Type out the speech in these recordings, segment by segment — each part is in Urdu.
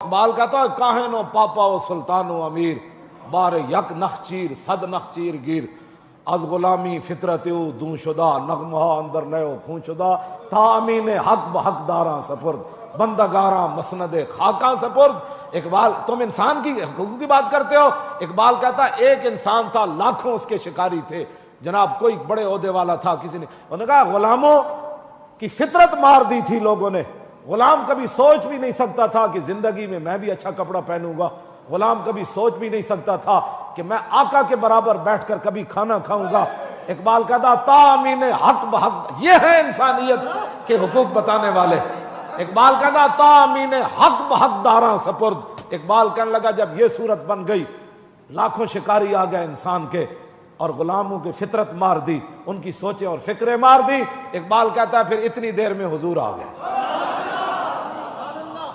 اقبال کہتا ہے کاہن و پاپا و سلطان و امیر بار یک نخچیر صد نخچیر گیر از غلامی فطرت او دون شدہ نغمہ اندر نیو خون شدہ تا امین حق بحق داراں سپرد بندگاراں مسند خاکاں سپرد۔ اقبال تم انسان کی حقوق کی بات کرتے ہو، اقبال کہتا ہے ایک انسان تھا لاکھوں اس کے شکاری تھے، جناب کوئی بڑے عہدے والا تھا، کسی نے انہوں نے کہا غلاموں کی فطرت مار دی تھی لوگوں نے۔ غلام کبھی سوچ بھی نہیں سکتا تھا کہ زندگی میں بھی اچھا کپڑا پہنوں گا، غلام کبھی سوچ بھی نہیں سکتا تھا کہ میں آقا کے برابر بیٹھ کر کبھی کھانا کھاؤں گا۔ اقبال کہتا تامین حق بحق، یہ ہے انسانیت کے حقوق بتانے والے۔ اقبال کہتا تامین حق بحق داراں سپرد۔ اقبال کہنے لگا جب یہ صورت بن گئی، لاکھوں شکاری آ گئے انسان کے اور غلاموں کی فطرت مار دی، ان کی سوچیں اور فکریں مار دی، اقبال کہتا ہے پھر اتنی دیر میں حضور آ گئے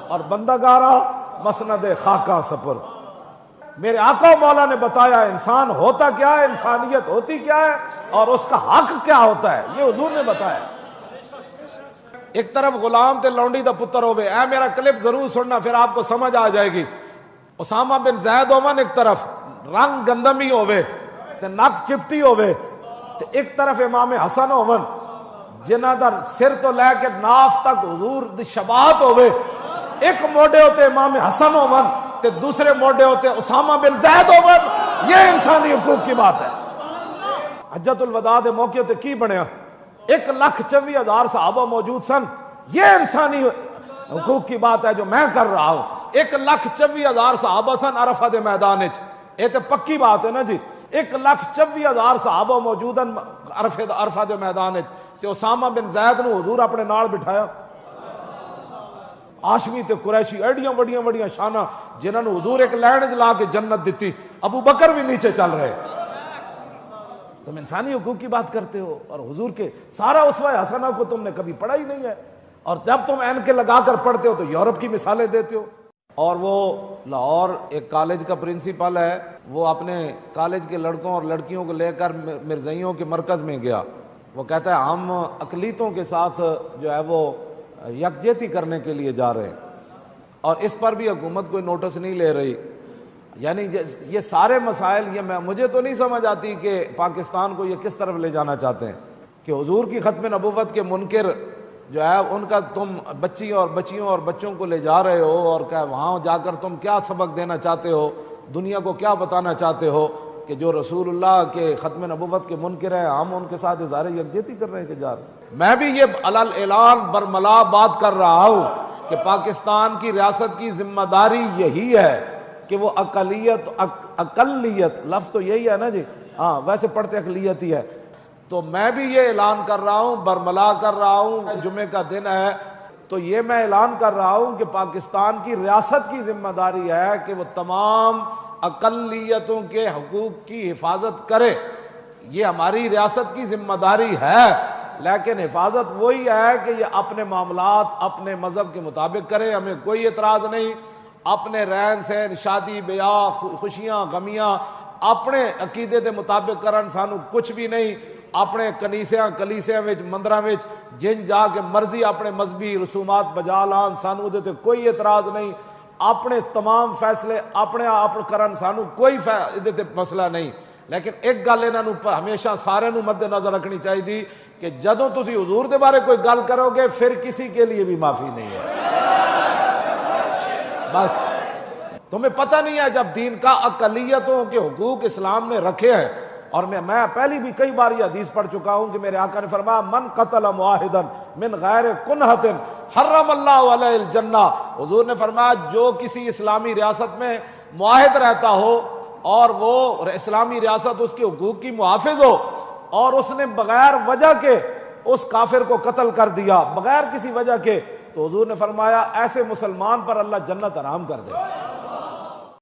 اور بندگارا مسند خاکاں سپرد۔ میرے آقا و مولا نے بتایا انسان ہوتا کیا ہے، انسانیت ہوتی کیا ہے اور اس کا حق کیا ہوتا ہے، یہ حضور نے بتایا۔ ایک طرف غلام تے لونڈی دا پتر ہوئے، اے میرا کلپ ضرور سننا پھر آپ کو سمجھ آ جائے گی۔ اسامہ بن زید ہوون ایک طرف، رنگ گندمی ہوئے تے نک چپٹی ہوئے تے ایک طرف امام حسن ہوون جنہ دا سر تو لے کے ناف تک حضور دی شباہت ہوئے۔ ایک موڈے ہوتے امام حسن ہوون تے دوسرے موڈے ہوتے اسامہ بن زید ہوون۔ یہ انسانی حقوق کی بات ہے۔ حجۃ الوداع دے موقع تے کی بنیا، 1,24,000 صحابہ موجود سن۔ یہ انسانی حقوق کی بات ہے جو میں کر رہا ہوں۔ 1,24,000 صحابہ سن عرفہ دے میدان وچ، یہ تے پکی بات ہے نا جی۔ 1,24,000 صحابہ موجود ہیں عرفہ دے میدان وچ تے اسامہ بن زید نو حضور اپنے نال بٹھایا۔ ہاشمی تے قریشی ایڈیاں وڈیاں شانہ جنہاں نو حضور ایک لین وچ لا کے جنت دتی، ابو بکر بھی نیچے چل رہے۔ تم انسانی حقوق کی بات کرتے ہو اور حضور کے سارا اسوہ حسنہ کو تم نے کبھی پڑھا ہی نہیں ہے، اور جب تم این کے لگا کر پڑھتے ہو تو یورپ کی مثالیں دیتے ہو۔ اور وہ لاہور ایک کالج کا پرنسپل ہے، وہ اپنے کالج کے لڑکوں اور لڑکیوں کو لے کر مرزائیوں کے مرکز میں گیا۔ وہ کہتا ہے ہم اقلیتوں کے ساتھ جو ہے وہ یکجہتی کرنے کے لیے جا رہے ہیں، اور اس پر بھی حکومت کوئی نوٹس نہیں لے رہی۔ یعنی یہ سارے مسائل مجھے تو نہیں سمجھ آتی کہ پاکستان کو یہ کس طرف لے جانا چاہتے ہیں کہ حضور کی ختم نبوت کے منکر جو ہے ان کا تم بچیوں اور بچوں کو لے جا رہے ہو، اور کہ وہاں جا کر تم کیا سبق دینا چاہتے ہو، دنیا کو کیا بتانا چاہتے ہو کہ جو رسول اللہ کے ختم نبوت کے منکر ہیں ہم ان کے ساتھ اظہار یکجہتی کر رہے ہیں کہ جا رہے ہیں۔ میں بھی یہ علل اعلان برملا بات کر رہا ہوں کہ پاکستان کی ریاست کی ذمہ داری یہی ہے کہ وہ اقلیت لفظ تو یہی ہے نا جی، ہاں ویسے پڑھتے اقلیت ہی ہے، تو میں بھی یہ اعلان کر رہا ہوں، برملا کر رہا ہوں، جمعے کا دن ہے تو یہ میں اعلان کر رہا ہوں کہ پاکستان کی ریاست کی ذمہ داری ہے کہ وہ تمام اقلیتوں کے حقوق کی حفاظت کرے۔ یہ ہماری ریاست کی ذمہ داری ہے، لیکن حفاظت وہی ہے کہ یہ اپنے معاملات اپنے مذہب کے مطابق کرے، ہمیں کوئی اعتراض نہیں۔ اپنے رہن سہن شادی بیاہ خوشیاں غمیاں اپنے عقیدے دے مطابق کرن سانو کچھ بھی نہیں۔ اپنے کلیسیاں وچ مندراں وچ جن جا کے مرضی اپنے مذہبی رسومات بجا لان سانو دے تے کوئی اعتراض نہیں۔ اپنے تمام فیصلے اپنے آپ کرن سانو کوئی دے تے مسئلہ نہیں، لیکن ایک گل انہاں نو ہمیشہ سارے نو مد نظر رکھنی چاہیے کہ جدوں تسی حضور دے بارے کوئی گل کرو گے پھر کسی کے لیے بھی معافی نہیں ہے۔ بس تمہیں پتہ نہیں ہے جب دین کا اقلیتوں کے حقوق اسلام نے رکھے ہیں، اور میں پہلی بھی کئی بار یہ حدیث پڑھ چکا ہوں کہ میرے آقا نے فرمایا من قتل معاہدا من غیر کنہۃ حرم اللہ علیہ الجنہ۔ حضور نے فرمایا جو کسی اسلامی ریاست میں معاہد رہتا ہو اور وہ اسلامی ریاست اس کے حقوق کی محافظ ہو اور اس نے بغیر وجہ کے اس کافر کو قتل کر دیا بغیر کسی وجہ کے، تو حضور نے فرمایا ایسے مسلمان پر اللہ جنت حرام کر دے۔